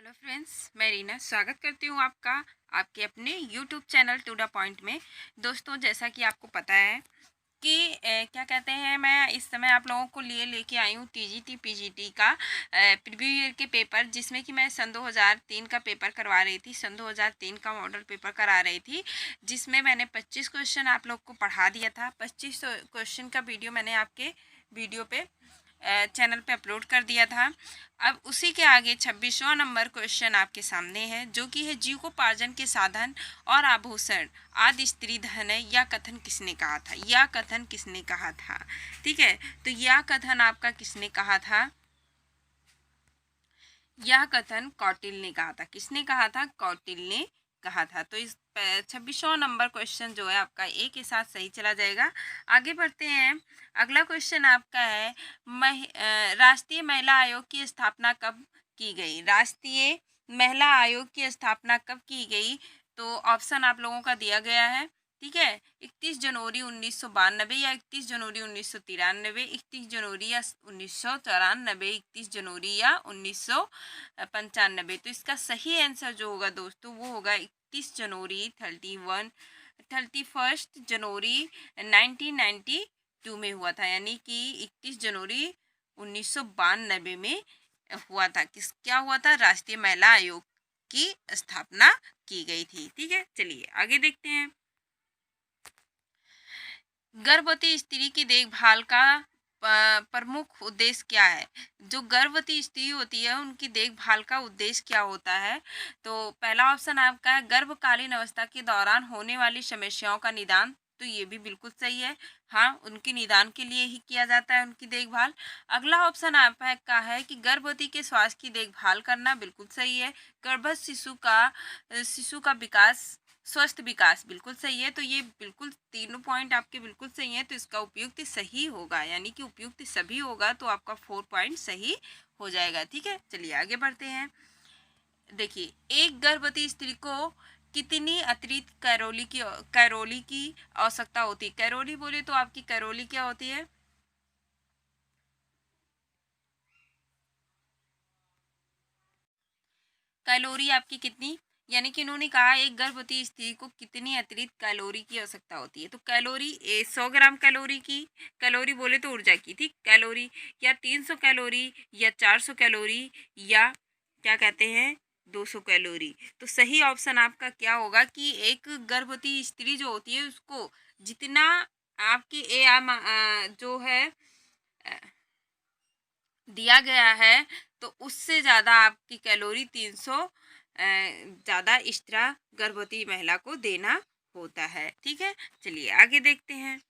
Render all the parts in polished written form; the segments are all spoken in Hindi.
हेलो फ्रेंड्स, मैं रीना स्वागत करती हूँ आपका आपके अपने YouTube channel to the point में। दोस्तों, जैसा कि आपको पता है कि क्या कहते हैं, मैं इस समय आप लोगों को लेके आई हूँ टीजीटी पीजीटी का प्रीव्यू ईयर के पेपर, जिसमें कि मैं सन 2003 का पेपर करवा रही थी। सन 2003 का मॉडल पेपर करा रही थी, जिसमें मैंने 25 क्वेश्चन आप लोग को पढ़ा दिया था। 25 क्वेश्चन का वीडियो मैंने आपके वीडियो पे चैनल पे अपलोड कर दिया था। अब उसी के आगे 26वां नंबर क्वेश्चन आपके सामने है, जो कि है जीविकोपार्जन के साधन और आभूषण आदि स्त्री धन है। यह कथन किसने कहा था? यह कथन किसने कहा था? ठीक है, तो यह कथन आपका किसने कहा था? यह कथन कौटिल्य ने कहा था। किसने कहा था? कौटिल्य ने कहा था। तो इस 26वां नंबर क्वेश्चन जो है आपका एक के साथ सही चला जाएगा। आगे बढ़ते हैं। अगला क्वेश्चन आपका है, राष्ट्रीय महिला आयोग की स्थापना कब की गई? राष्ट्रीय महिला आयोग की स्थापना कब की गई? तो ऑप्शन आप लोगों का दिया गया है। ठीक है, 31 जनवरी 1992 या 31 जनवरी 1993, 31 जनवरी या 1994, 31 जनवरी या 1995। तो इसका सही आंसर जो होगा दोस्तों, वो होगा 31 जनवरी 31 जनवरी 1992 में हुआ था, यानी कि 31 जनवरी 1992 में हुआ था। क्या हुआ था? राष्ट्रीय महिला आयोग की स्थापना की गई थी। ठीक है, चलिए आगे देखते हैं। गर्भवती स्त्री की देखभाल का प्रमुख उद्देश्य क्या है? जो गर्भवती स्त्री होती है, उनकी देखभाल का उद्देश्य क्या होता है? तो पहला ऑप्शन आपका है, गर्भकालीन अवस्था के दौरान होने वाली समस्याओं का निदान। तो ये भी बिल्कुल सही है। हाँ, उनके निदान के लिए ही किया जाता है उनकी देखभाल। अगला ऑप्शन आपका है कि गर्भवती के स्वास्थ्य की देखभाल करना। बिल्कुल सही है। गर्भस्थ शिशु का विकास, स्वस्थ विकास, बिल्कुल सही है। तो ये बिल्कुल तीनों पॉइंट आपके बिल्कुल सही है। तो इसका उपयुक्त सही होगा, यानी कि उपयुक्त सभी होगा, तो आपका 4 पॉइंट सही हो जाएगा। ठीक है, चलिए आगे बढ़ते हैं। देखिए, एक गर्भवती स्त्री को कितनी अतिरिक्त कैलोरी की आवश्यकता होती है? कैलोरी बोले तो आपकी कैलोरी क्या होती है? कैलोरी आपकी कितनी, यानी कि इन्होंने कहा एक गर्भवती स्त्री को कितनी अतिरिक्त कैलोरी की आवश्यकता होती है। तो कैलोरी 100 ग्राम कैलोरी की, कैलोरी बोले तो ऊर्जा की, ठीक, कैलोरी, या 300 कैलोरी, या 400 कैलोरी, या क्या कहते हैं 200 कैलोरी। तो सही ऑप्शन आपका क्या होगा कि एक गर्भवती स्त्री जो होती है, उसको जितना आपकी जो है दिया गया है, तो उससे ज़्यादा आपकी कैलोरी 300 ज़्यादा एक्स्ट्रा गर्भवती महिला को देना होता है। ठीक है, चलिए आगे देखते हैं।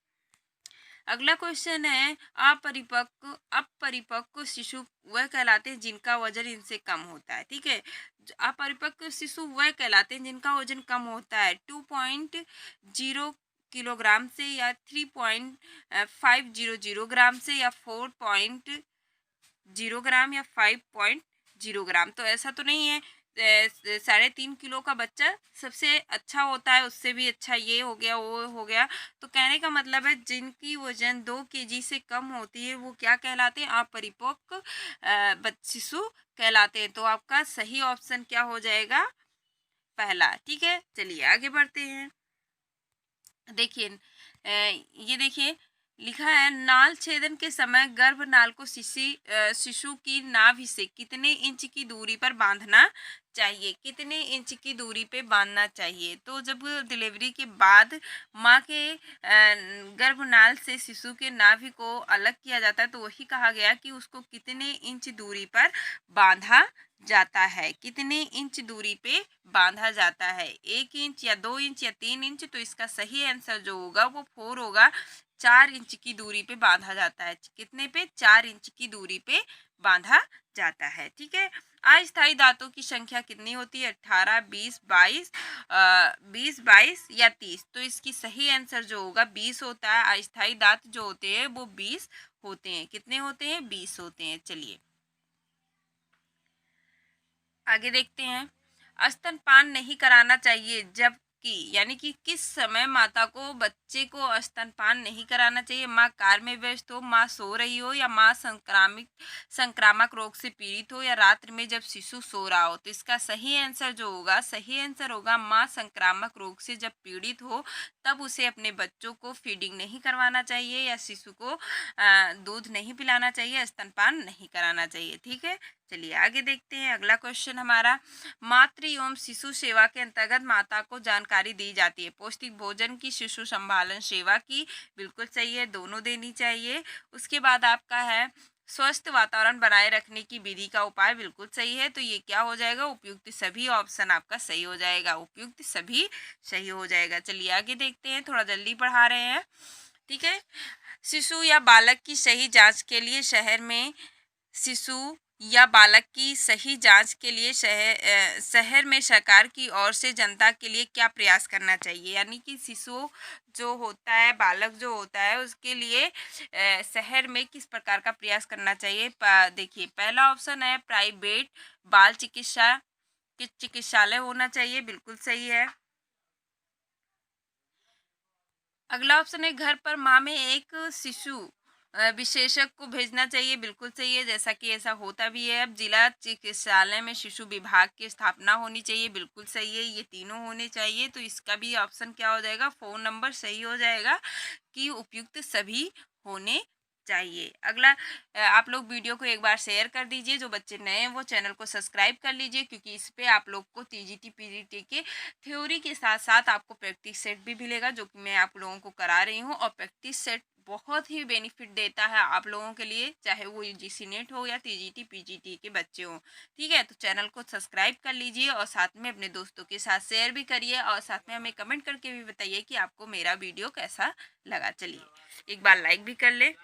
अगला क्वेश्चन है, अपरिपक्व शिशु वह कहलाते हैं जिनका वजन इनसे कम होता है। ठीक है, अपरिपक्व शिशु वह कहलाते हैं जिनका वजन कम होता है 2.0 किलोग्राम से, या 3.500 ग्राम से, या 4.0 ग्राम, या 5.0 ग्राम। तो ऐसा तो नहीं है 3.5 किलो का बच्चा सबसे अच्छा होता है, उससे भी अच्छा ये हो गया वो हो गया। तो कहने का मतलब है, जिनकी वजन 2 kg से कम होती है, वो क्या कहलाते हैं? अपरिपक्व शिशु कहलाते हैं। तो आपका सही ऑप्शन क्या हो जाएगा? पहला। ठीक है, चलिए आगे बढ़ते हैं। देखिए, ये देखिए, लिखा है, नाल छेदन के समय गर्भनाल को शिशु की नाभि से कितने इंच की दूरी पर बांधना चाहिए? कितने इंच की दूरी पे बांधना चाहिए? तो जब डिलीवरी के बाद माँ के गर्भनाल से शिशु के नाभि को अलग किया जाता है, तो वही कहा गया कि उसको कितने इंच दूरी पर बांधा जाता है। कितने इंच दूरी पे बांधा जाता है? 1 इंच, या 2 इंच, या 3 इंच? तो इसका सही आंसर जो होगा वो 4 होगा। 4 इंच की दूरी पे बांधा जाता है। कितने पे? 4 इंच की दूरी पे बांधा जाता है। ठीक है, अस्थायी दांतों की संख्या कितनी होती है? 18, 20, 22 या 30? तो इसकी सही आंसर जो होगा 20 होता है। अस्थायी दांत जो होते हैं वो 20 होते हैं। कितने होते हैं? 20 होते हैं। चलिए आगे देखते हैं। स्तनपान नहीं कराना चाहिए जब की, यानी कि किस समय माता को बच्चे को स्तनपान नहीं कराना चाहिए। माँ कार्य में व्यस्त हो, माँ सो रही हो, या माँ संक्रामक रोग से पीड़ित हो, या रात्रि में जब शिशु सो रहा हो। तो इसका सही आंसर जो होगा, सही आंसर होगा माँ संक्रामक रोग से जब पीड़ित हो तब उसे अपने बच्चों को फीडिंग नहीं करवाना चाहिए, या शिशु को दूध नहीं पिलाना चाहिए, स्तनपान नहीं कराना चाहिए। ठीक है, चलिए आगे देखते हैं। अगला क्वेश्चन हमारा, मातृ एवं शिशु सेवा के अंतर्गत माता को जानकारी दी जाती है। पौष्टिक भोजन की, शिशु संभालन सेवा की, बिल्कुल सही है, दोनों देनी चाहिए। उसके बाद आपका है स्वस्थ वातावरण बनाए रखने की विधि का उपाय, बिल्कुल सही है। तो ये क्या हो जाएगा, उपयुक्त सभी ऑप्शन आपका सही हो जाएगा, उपयुक्त सभी सही हो जाएगा। चलिए आगे देखते हैं, थोड़ा जल्दी पढ़ा रहे हैं। ठीक है, शिशु या बालक की सही जांच के लिए शहर में शिशु या बालक की सही जांच के लिए शहर में सरकार की ओर से जनता के लिए क्या प्रयास करना चाहिए। यानी कि शिशु जो होता है, बालक जो होता है, उसके लिए शहर में किस प्रकार का प्रयास करना चाहिए। देखिए, पहला ऑप्शन है प्राइवेट बाल चिकित्सालय होना चाहिए, बिल्कुल सही है। अगला ऑप्शन है घर पर माँ में एक शिशु विशेषज्ञ को भेजना चाहिए, बिल्कुल सही है, जैसा कि ऐसा होता भी है। अब जिला चिकित्सालय में शिशु विभाग की स्थापना होनी चाहिए, बिल्कुल सही है, ये तीनों होने चाहिए। तो इसका भी ऑप्शन क्या हो जाएगा, फ़ोन नंबर सही हो जाएगा कि उपयुक्त सभी होने चाहिए। अगला, आप लोग वीडियो को एक बार शेयर कर दीजिए, जो बच्चे नए हैं वो चैनल को सब्सक्राइब कर लीजिए, क्योंकि इस पे आप लोग को टीजीटी पीजीटी के थ्योरी के साथ साथ आपको प्रैक्टिस सेट भी मिलेगा, जो कि मैं आप लोगों को करा रही हूँ। और प्रैक्टिस सेट बहुत ही बेनिफिट देता है आप लोगों के लिए, चाहे वो यूजीसी नेट हो या टीजीटी पीजीटी के बच्चे हों। ठीक है, तो चैनल को सब्सक्राइब कर लीजिए और साथ में अपने दोस्तों के साथ शेयर भी करिए, और साथ में हमें कमेंट करके भी बताइए कि आपको मेरा वीडियो कैसा लगा। चलिए एक बार लाइक भी कर ले।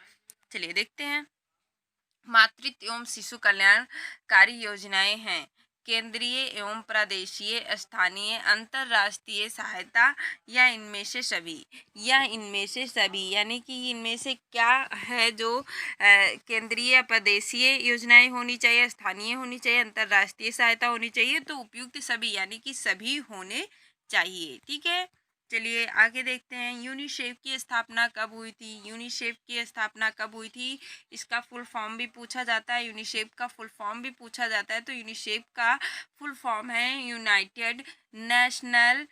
चलिए देखते हैं, मातृत्व एवं शिशु कल्याणकारी योजनाएं हैं, केंद्रीय एवं प्रादेशीय, स्थानीय, अंतर्राष्ट्रीय सहायता, या इनमें से सभी, या इनमें से सभी। यानी कि इनमें से क्या है, जो केंद्रीय प्रदेशीय योजनाएं होनी चाहिए, स्थानीय होनी चाहिए, अंतर्राष्ट्रीय सहायता होनी चाहिए। तो उपयुक्त सभी यानी कि सभी होने चाहिए। ठीक है, चलिए आगे देखते हैं, यूनिसेफ की स्थापना कब हुई थी। यूनिसेफ की स्थापना कब हुई थी, इसका फुल फॉर्म भी पूछा जाता है, यूनिसेफ का फुल फॉर्म भी पूछा जाता है। तो यूनिसेफ का फुल फॉर्म है United national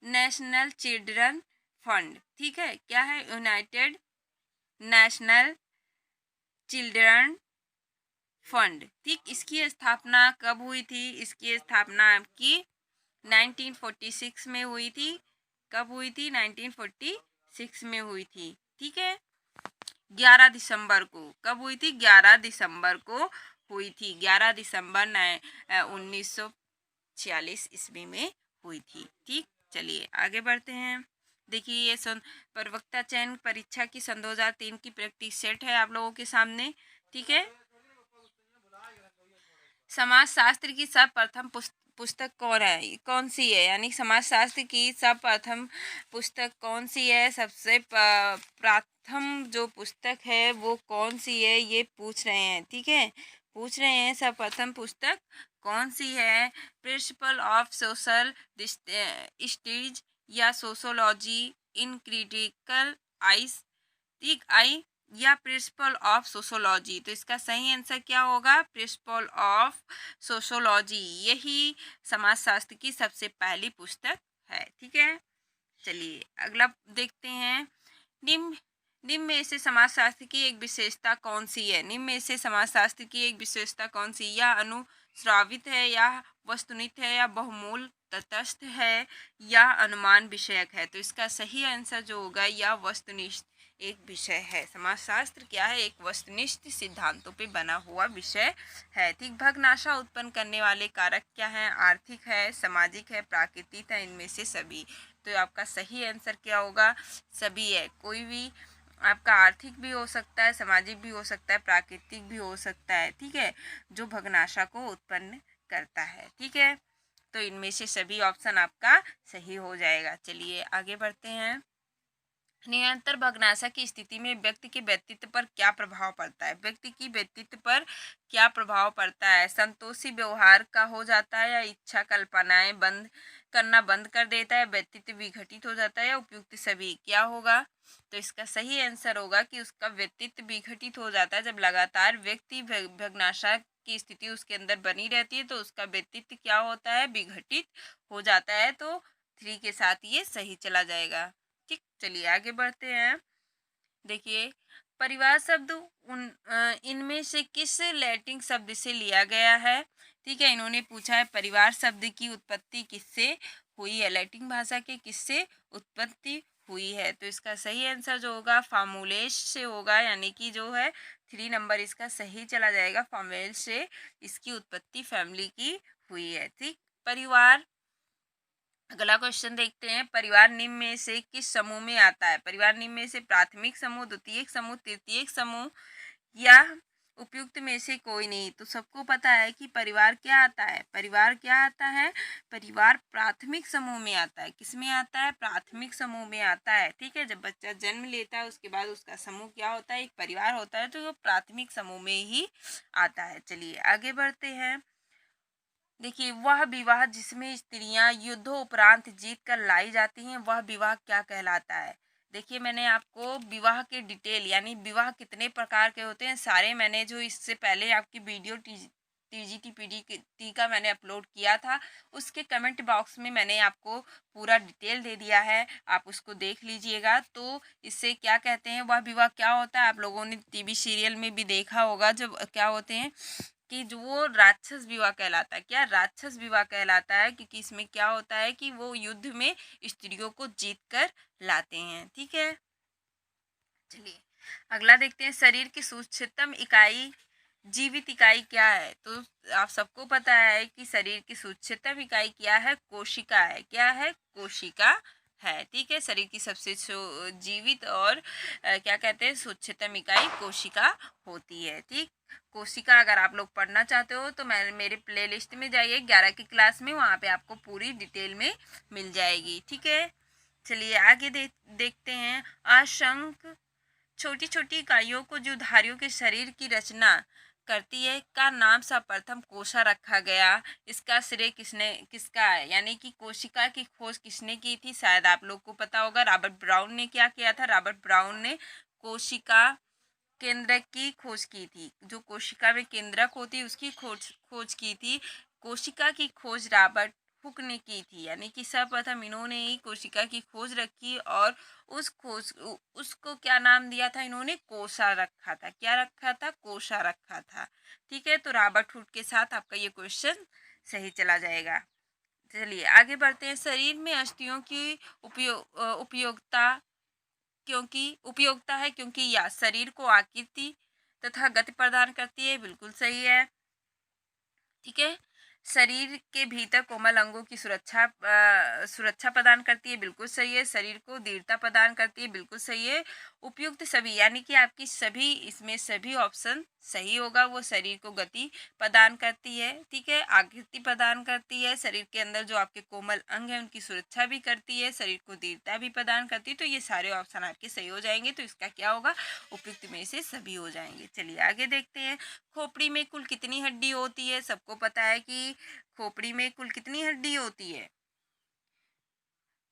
national children fund. ठीक है, क्या है, यूनाइटेड नेशनल चिल्ड्रन फंड। ठीक, इसकी स्थापना कब हुई थी, इसकी स्थापना आपकी 1946 में हुई थी। कब हुई थी, 1946 में हुई थी। ठीक है, 11 दिसंबर को। कब हुई थी, 11 दिसंबर को हुई थी, 11 दिसंबर 1946 ईस्वी में हुई थी। ठीक, चलिए आगे बढ़ते हैं। देखिए, ये प्रवक्ता चयन परीक्षा की सन 2003 की प्रैक्टिस सेट है आप लोगों के सामने। ठीक है, समाजशास्त्र की सर्वप्रथम पुस्तक कौन सी है, यानी समाजशास्त्र की सर्वप्रथम पुस्तक कौन सी है, सबसे प्रथम जो पुस्तक है वो कौन सी है, ये पूछ रहे हैं। ठीक है, पूछ रहे हैं सर्वप्रथम पुस्तक कौन सी है। प्रिंसिपल ऑफ सोशल स्टडीज, या सोशोलॉजी इन क्रिटिकल आइस, ठीक आई, या प्रिंसिपल ऑफ सोशोलॉजी। तो इसका सही आंसर क्या होगा, प्रिंसिपल ऑफ सोशोलॉजी, यही समाजशास्त्र की सबसे पहली पुस्तक है। ठीक है, चलिए अगला देखते हैं, निम्न निम्न में से समाजशास्त्र की एक विशेषता कौन सी है। निम्न में से समाजशास्त्र की एक विशेषता कौन सी, या अनुश्रावित है, या वस्तुनिष्ठ है, या बहुमूल तटस्थ है, या अनुमान विषयक है। तो इसका सही आंसर जो होगा, या वस्तुनिष्ठ एक विषय है। समाजशास्त्र क्या है, एक वस्तुनिष्ठ सिद्धांतों पे बना हुआ विषय है। ठीक, भग्नाशा उत्पन्न करने वाले कारक क्या हैं, आर्थिक है, सामाजिक है, प्राकृतिक है, इनमें से सभी। तो आपका सही आंसर क्या होगा, सभी है। कोई भी आपका आर्थिक भी हो सकता है, सामाजिक भी हो सकता है, प्राकृतिक भी हो सकता है। ठीक है, जो भग्नाशा को उत्पन्न करता है। ठीक है, तो इनमें से सभी ऑप्शन आपका सही हो जाएगा। चलिए आगे बढ़ते हैं, निरंतर भग्नाशा की स्थिति में व्यक्ति के व्यक्तित्व पर क्या प्रभाव पड़ता है। व्यक्ति की व्यक्तित्व पर क्या प्रभाव पड़ता है, संतोषी व्यवहार का हो जाता है, या इच्छा कल्पनाएं बंद करना बंद कर देता है, व्यक्तित्व विघटित हो जाता है, या उपयुक्त सभी क्या होगा? तो इसका सही आंसर होगा कि उसका व्यक्तित्व विघटित हो जाता है। जब लगातार व्यक्ति भग्नाशा की स्थिति उसके अंदर बनी रहती है तो उसका व्यक्तित्व क्या होता है? विघटित हो जाता है। तो 3 के साथ ये सही चला जाएगा। ठीक, चलिए आगे बढ़ते हैं। देखिए, परिवार शब्द इनमें से किस लैटिन शब्द से लिया गया है? ठीक है, इन्होंने पूछा है परिवार शब्द की उत्पत्ति किससे हुई है, लैटिन भाषा के किससे उत्पत्ति हुई है? तो इसका सही आंसर जो होगा फामुलेस से होगा, यानी कि जो है 3 नंबर इसका सही चला जाएगा। फामुलेस से इसकी उत्पत्ति फैमिली की हुई है। ठीक, परिवार, अगला क्वेश्चन देखते हैं। परिवार निम्न में से किस समूह में आता है? परिवार निम्न में से प्राथमिक समूह, द्वितीयक समूह, तृतीयक समूह या उपयुक्त में से कोई नहीं? तो सबको पता है कि परिवार क्या आता है। परिवार क्या आता है? परिवार प्राथमिक समूह में आता है। किस में आता है? प्राथमिक समूह में आता है। ठीक है, जब बच्चा जन्म लेता है उसके बाद उसका समूह क्या होता है? एक परिवार होता है। तो वो प्राथमिक समूह में ही आता है। चलिए आगे बढ़ते हैं। देखिए, वह विवाह जिसमें स्त्रियां युद्धोपरांत जीत कर लाई जाती हैं, वह विवाह क्या कहलाता है? देखिए, मैंने आपको विवाह के डिटेल यानी विवाह कितने प्रकार के होते हैं सारे मैंने जो इससे पहले आपकी वीडियो TGT का मैंने अपलोड किया था, उसके कमेंट बॉक्स में मैंने आपको पूरा डिटेल दे दिया है, आप उसको देख लीजिएगा। तो इससे क्या कहते हैं, वह विवाह क्या होता है? आप लोगों ने टीवी सीरियल में भी देखा होगा, जब क्या होते हैं कि जो वो राक्षस विवाह कहलाता है। क्या? राक्षस विवाह कहलाता है, क्योंकि इसमें क्या होता है कि वो युद्ध में स्त्रियों को जीत कर लाते हैं। ठीक है, चलिए अगला देखते हैं। शरीर की सूक्ष्मतम इकाई, जीवित इकाई क्या है? तो आप सबको पता है कि शरीर की सूक्ष्मतम इकाई क्या है? कोशिका है। क्या है? कोशिका है। ठीक है, शरीर की सबसे जीवित और क्या कहते हैं सूक्ष्मतम इकाई कोशिका होती है। ठीक, कोशिका अगर आप लोग पढ़ना चाहते हो तो मैं मेरे प्लेलिस्ट में जाइए 11 की क्लास में, वहाँ पे आपको पूरी डिटेल में मिल जाएगी। ठीक है, चलिए आगे देखते हैं। असंख्य छोटी छोटी इकाइयों को जो धारियों के शरीर की रचना करती है का नाम सर्वप्रथम कोशा रखा गया। इसका श्रेय किसका है? यानी कि कोशिका की खोज किसने की थी? शायद आप लोग को पता होगा, रॉबर्ट ब्राउन ने क्या किया था? रॉबर्ट ब्राउन ने कोशिका केंद्रक की खोज की थी। जो कोशिका में केंद्रक होती है उसकी खोज की थी। कोशिका की खोज रॉबर्ट हुक ने की थी, यानी कि सर्वप्रथम इन्होंने ही कोशिका की खोज रखी और उसको क्या नाम दिया था? इन्होंने कोशा रखा था। क्या रखा था? कोशा रखा था। ठीक है, तो रॉबर्ट हुक के साथ आपका ये क्वेश्चन सही चला जाएगा। चलिए आगे बढ़ते हैं। शरीर में अस्थियों की उपयोगिता है क्योंकि यह शरीर को आकृति तथा गति प्रदान करती है। बिल्कुल सही है। ठीक है, शरीर के भीतर कोमल अंगों की सुरक्षा प्रदान करती है। बिल्कुल सही है। शरीर को दृढ़ता प्रदान करती है। बिल्कुल सही है। उपयुक्त सभी, यानी कि आपकी सभी इसमें सभी ऑप्शन सही होगा। वो शरीर को गति प्रदान करती है। ठीक है, आकृति प्रदान करती है। शरीर के अंदर जो आपके कोमल अंग हैं उनकी सुरक्षा भी करती है। शरीर को दृढ़ता भी प्रदान करती है। तो ये सारे ऑप्शन आपके सही हो जाएंगे। तो इसका क्या होगा? उपयुक्त में से सभी हो जाएंगे। चलिए आगे देखते हैं। खोपड़ी में कुल कितनी हड्डी होती है? सबको पता है कि खोपड़ी में कुल कितनी हड्डी होती है?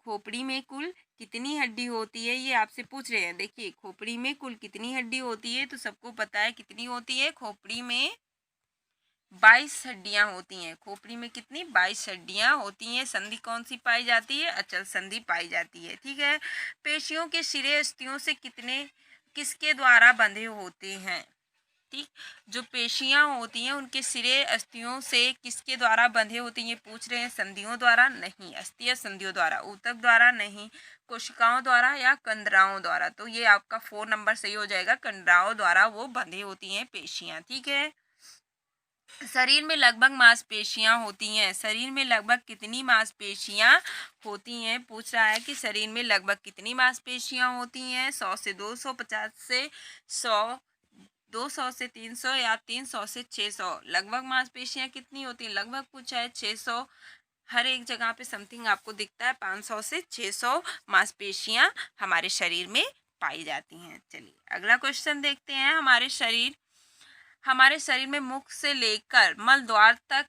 खोपड़ी में कुल कितनी हड्डी होती है, ये आपसे पूछ रहे हैं। देखिए, खोपड़ी में कुल कितनी हड्डी होती है? तो सबको पता है कितनी होती है। खोपड़ी में 22 हड्डियां होती हैं। खोपड़ी में कितनी? 22 हड्डियां होती हैं। संधि कौन सी पाई जाती है? अचल संधि पाई जाती है। ठीक है, पेशियों के सिरे अस्थियों से किसके द्वारा बंधे होते हैं? ठीक, जो पेशियां होती हैं उनके सिरे अस्थियों से किसके द्वारा बंधे होते हैं? ये पूछ रहे हैं। संधियों द्वारा नहीं, अस्थियां संधियों द्वारा, ऊतक द्वारा नहीं, कोशिकाओं द्वारा या कंदराओं द्वारा। तो ये आपका 4 नंबर सही हो जाएगा। कंदराओं द्वारा वो बंधे होती हैं पेशियां। ठीक है, शरीर में लगभग मांसपेशियां होती हैं। शरीर में लगभग कितनी मांसपेशियां होती हैं? पूछ रहा है कि शरीर में लगभग कितनी मांसपेशियां होती हैं। 100 से 200, 50 से 100, 200 से 300 या 300 से 600। लगभग मांसपेशियां कितनी होती हैं? लगभग पूछा है 600। हर एक जगह पे समथिंग आपको दिखता है 500 से 600 मांसपेशियां हमारे शरीर में पाई जाती हैं। चलिए अगला क्वेश्चन देखते हैं। हमारे शरीर में मुख से लेकर मल द्वार तक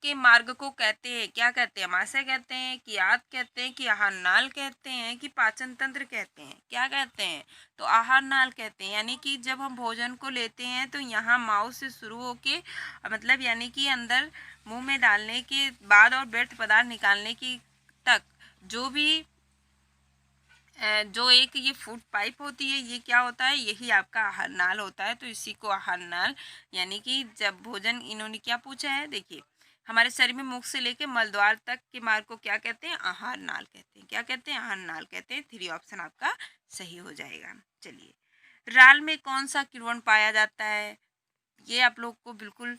के मार्ग को कहते हैं, क्या कहते हैं, अमाशय कहते हैं कि आद कहते हैं कि आहार नाल कहते हैं कि पाचन तंत्र कहते हैं, क्या कहते हैं, तो आहार नाल कहते हैं। यानी कि जब हम भोजन को लेते हैं तो यहाँ माउथ से शुरू होके मतलब यानी कि अंदर मुंह में डालने के बाद और व्यर्थ पदार्थ निकालने की तक जो भी जो एक ये फूड पाइप होती है, ये क्या होता है, यही आपका आहार नाल होता है। तो इसी को आहार नाल यानी कि जब भोजन, इन्होंने क्या पूछा है, देखिए हमारे शरीर में मुख से लेके मलद्वार तक के मार्ग को क्या कहते हैं, आहार नाल कहते हैं। क्या कहते हैं, आहार नाल कहते हैं। 3 ऑप्शन आपका सही हो जाएगा। चलिए, राल में कौन सा किण्वन पाया जाता है, ये आप लोग को बिल्कुल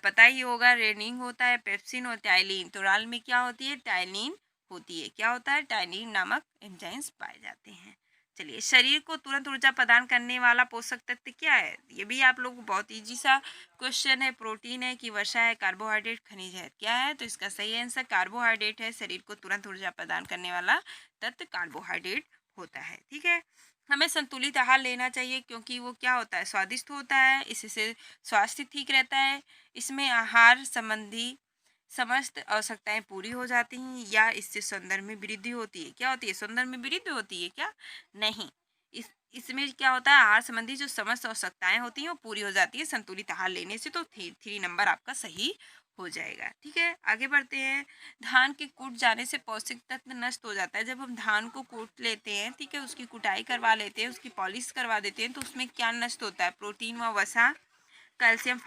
पता ही होगा। रेनिंग होता है, पेप्सिन और टाइलिन। तो राल में क्या होती है, टाइलिन होती है। क्या होता है, टाइलिन नामक एंजाइम्स पाए जाते हैं। चलिए, शरीर को तुरंत ऊर्जा प्रदान करने वाला पोषक तत्व क्या है, ये भी आप लोग को बहुत इजी सा क्वेश्चन है। प्रोटीन है कि वसा है, कार्बोहाइड्रेट, खनिज है, क्या है, तो इसका सही आंसर कार्बोहाइड्रेट है। शरीर को तुरंत ऊर्जा प्रदान करने वाला तत्व कार्बोहाइड्रेट होता है। ठीक है, हमें संतुलित आहार लेना चाहिए क्योंकि वो क्या होता है, स्वादिष्ट होता है, इससे स्वास्थ्य ठीक रहता है। इसमें आहार संबंधी समस्त आवश्यकताएं पूरी हो जाती हैं या इससे सौंदर्य में वृद्धि होती है। क्या होती है, सौंदर्य में वृद्धि होती है क्या, नहीं। इसमें क्या होता है, आहार संबंधी जो समस्त आवश्यकताएं होती हैं वो पूरी हो जाती है संतुलित आहार लेने से। तो 3 नंबर आपका सही हो जाएगा। ठीक है, आगे बढ़ते हैं। धान के कूट जाने से पौष्टिक तत्व नष्ट हो जाता है। जब हम धान को कूट लेते हैं, ठीक है, उसकी कुटाई करवा लेते हैं, उसकी पॉलिश करवा देते हैं, तो उसमें क्या नष्ट होता है, प्रोटीन व वसा, कैल्शियम,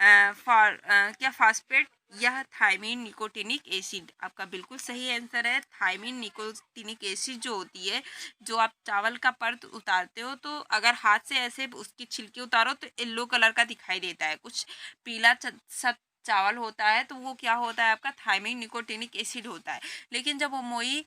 क्या फास्फेट, यह थायमिन निकोटिनिक एसिड। आपका बिल्कुल सही आंसर है। थायमिन निकोटिनिक एसिड जो होती है, जो आप चावल का परत उतारते हो तो अगर हाथ से ऐसे उसकी छिलके उतारो तो येलो कलर का दिखाई देता है, कुछ पीला सब चावल होता है, तो वो क्या होता है, आपका थायमिन निकोटिनिक एसिड होता है। लेकिन जब वो मोई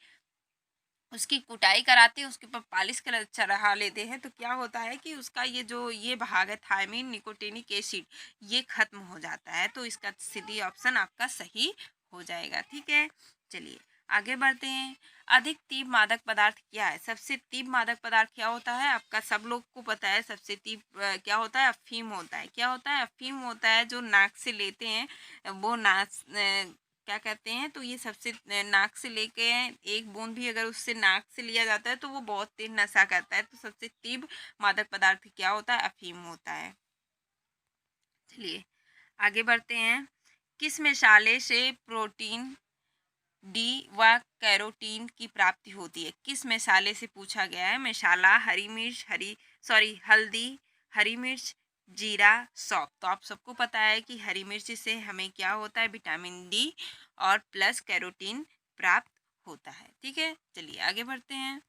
उसकी कुटाई कराते हैं, उसके ऊपर पालिश कर चढ़ा लेते हैं, तो क्या होता है कि उसका ये जो ये भाग है थायमिन निकोटिनिक एसिड, ये खत्म हो जाता है। तो इसका सीधी ऑप्शन आपका सही हो जाएगा। ठीक है, चलिए आगे बढ़ते हैं। अधिक तीव्र मादक पदार्थ क्या है, सबसे तीव्र मादक पदार्थ क्या होता है, आपका सब लोग को पता है। सबसे तीव्र क्या होता है, अफीम होता है। क्या होता है, अफीम होता है, जो नाक से लेते हैं वो क्या कहते हैं, तो ये सबसे नाक से लेके एक बूंद भी अगर उससे नाक से लिया जाता है तो वो बहुत तेज नशा करता है। तो सबसे तीव्र मादक पदार्थ क्या होता है, अफीम होता है। चलिए आगे बढ़ते हैं। किस मसाले से प्रोटीन डी व कैरोटीन की प्राप्ति होती है, किस मसाले से पूछा गया है। मसाला, हरी मिर्च, हल्दी, हरी मिर्च, जीरा, सौंफ। तो आप सबको पता है कि हरी मिर्च से हमें क्या होता है, विटामिन डी और प्लस कैरोटीन प्राप्त होता है। ठीक है, चलिए आगे बढ़ते हैं।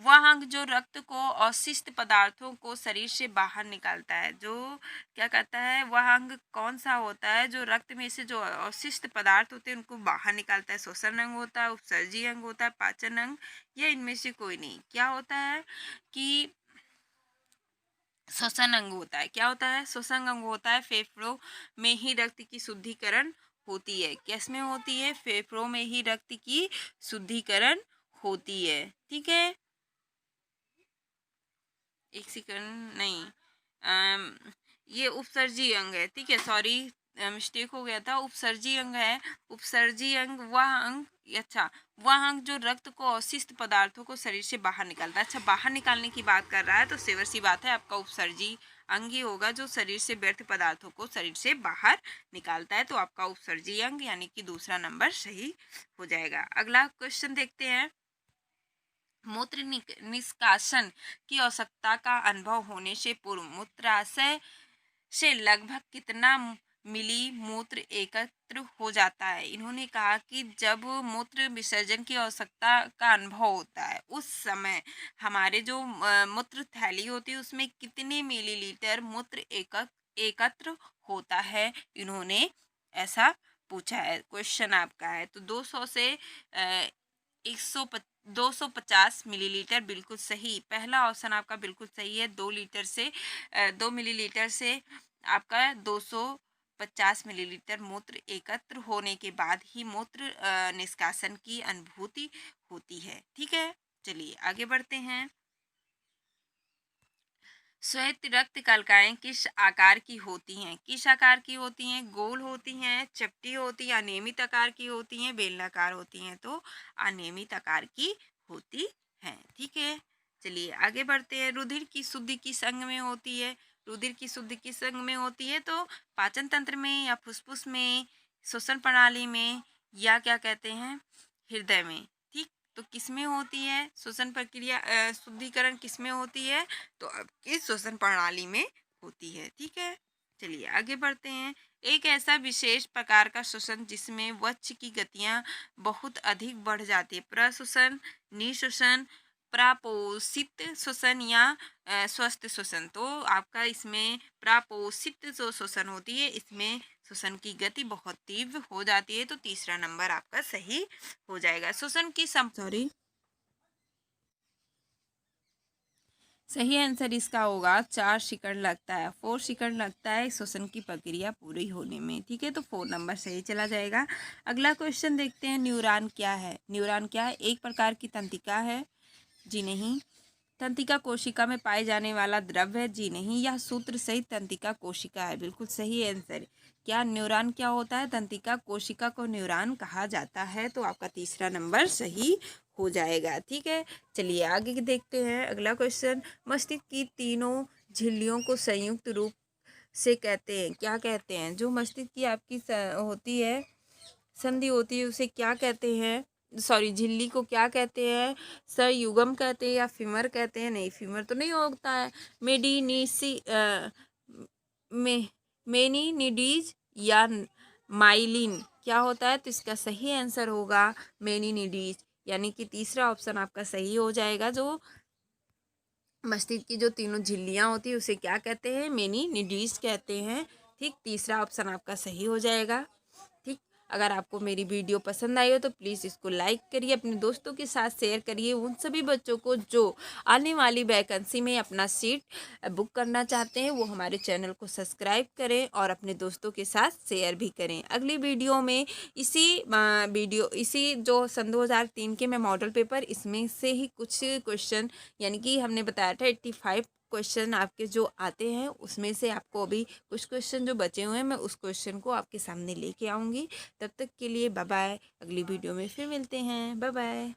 वह अंग जो रक्त को अवशिष्ट पदार्थों को शरीर से बाहर निकालता है, जो क्या कहता है, वह अंग कौन सा होता है जो रक्त में से जो अवशिष्ट पदार्थ होते हैं उनको बाहर निकालता है। श्वसन अंग होता है, उपसर्जी अंग होता है, पाचन अंग, या इनमें से कोई नहीं। क्या होता है कि श्वसन अंग होता है। क्या होता है, श्वसन अंग होता है। फेफड़ों में ही रक्त की शुद्धिकरण होती है। किस में होती है, फेफड़ों में ही रक्त की शुद्धिकरण होती है। ठीक है, एक सेकंड, नहीं, ये उपसर्जी अंग है। ठीक है, सॉरी मिस्टेक हो गया था, उपसर्जी अंग है। उपसर्जी अंग वह अंग, अच्छा, वह अंग जो रक्त को अवशिष्ट पदार्थों को शरीर से बाहर निकालता है। अच्छा, बाहर निकालने की बात कर रहा है तो सेवर सी बात है, आपका उपसर्जी अंग ही होगा जो शरीर से व्यर्थ पदार्थों को शरीर से बाहर निकालता है। तो आपका उपसर्जी अंग यानी कि दूसरा नंबर सही हो जाएगा। अगला क्वेश्चन देखते हैं। मूत्र निष्कासन की आवश्यकता का अनुभव होने से पूर्व मूत्राशय से लगभग कितना मिली मूत्र एकत्र हो जाता है। इन्होंने कहा कि जब मूत्र विसर्जन की आवश्यकता का अनुभव होता है उस समय हमारे जो मूत्र थैली होती है उसमें कितने मिलीलीटर मूत्र एकत्र होता है, इन्होंने ऐसा पूछा है। क्वेश्चन आपका है तो 200 से 250 मिलीलीटर, बिल्कुल सही। पहला ऑप्शन आपका बिल्कुल सही है। 2 मिलीलीटर से आपका 250 मिलीलीटर मूत्र एकत्र होने के बाद ही मूत्र निष्कासन की अनुभूति होती है। ठीक है, चलिए आगे बढ़ते हैं। श्वेत रक्त कणिकाएं किस आकार की होती हैं? किस आकार की होती हैं? गोल होती हैं, चपटी होती हैं, अनियमित आकार की होती हैं, बेलनाकार होती हैं? तो अनियमित आकार की होती हैं। ठीक है, चलिए आगे बढ़ते हैं। रुधिर की शुद्धि किस अंग में होती है? रुधिर की शुद्धि किस अंग में होती है? तो पाचन तंत्र में, या फुफ्फुस में, श्वसन प्रणाली में, या क्या कहते हैं, हृदय में। ठीक, तो किस में होती है श्वसन प्रक्रिया, शुद्धिकरण किस में होती है? तो आपकी श्वसन प्रणाली में होती है। ठीक है, चलिए आगे बढ़ते हैं। एक ऐसा विशेष प्रकार का श्वसन जिसमें वक्ष की गतियां बहुत अधिक बढ़ जाती है, प्रश्वसन, निश्वसन, प्रापोषित श्वसन, या स्वस्थ श्वसन। तो आपका इसमें प्रापोषित जो श्वसन होती है, इसमें श्वसन की गति बहुत तीव्र हो जाती है, तो तीसरा नंबर आपका सही हो जाएगा। श्वसन की सही आंसर इसका होगा 4 सेकंड लगता है, 4 सेकंड लगता है श्वसन की प्रक्रिया पूरी होने में। ठीक है, तो 4 नंबर सही चला जाएगा। अगला क्वेश्चन देखते हैं, न्यूरॉन क्या है? न्यूरॉन क्या है? एक प्रकार की तंत्रिका है? जी नहीं। तंत्रिका कोशिका में पाए जाने वाला द्रव्य है? जी नहीं। यह सूत्र सहित तंत्रिका कोशिका है? बिल्कुल सही आंसर। क्या न्यूरॉन क्या होता है? तंत्रिका कोशिका को न्यूरॉन कहा जाता है, तो आपका तीसरा नंबर सही हो जाएगा। ठीक है, चलिए आगे देखते हैं अगला क्वेश्चन। मस्तिष्क की तीनों झिल्लियों को संयुक्त रूप से कहते हैं, क्या कहते हैं? जो मस्तिष्क की आपकी होती है, संधि होती है, उसे क्या कहते हैं? सॉरी, झिल्ली को क्या कहते हैं? सर युगम कहते हैं या फीमर कहते हैं? नहीं, फीमर तो नहीं होता है। मेडिनीसी में मेनिनिडीज या माइलिन क्या होता है? तो इसका सही आंसर होगा मेनिनिडीज, यानी कि तीसरा ऑप्शन आपका सही हो जाएगा। जो मस्तिष्क की जो तीनों झिल्लियां होती है उसे क्या कहते हैं? मेनिनिडीज कहते हैं। ठीक, तीसरा ऑप्शन आपका सही हो जाएगा। ठीक, अगर आपको मेरी वीडियो पसंद आई हो तो प्लीज़ इसको लाइक करिए, अपने दोस्तों के साथ शेयर करिए, उन सभी बच्चों को जो आने वाली वैकेंसी में अपना सीट बुक करना चाहते हैं, वो हमारे चैनल को सब्सक्राइब करें और अपने दोस्तों के साथ शेयर भी करें। अगली वीडियो में इसी जो सन 2003 के मैं मॉडल पेपर, इसमें से ही कुछ क्वेश्चन, यानी कि हमने बताया था 85 क्वेश्चन आपके जो आते हैं, उसमें से आपको अभी कुछ क्वेश्चन जो बचे हुए हैं, मैं उस क्वेश्चन को आपके सामने लेके आऊँगी। तब तक के लिए बाय बाय। अगली वीडियो में फिर मिलते हैं। Bye bye.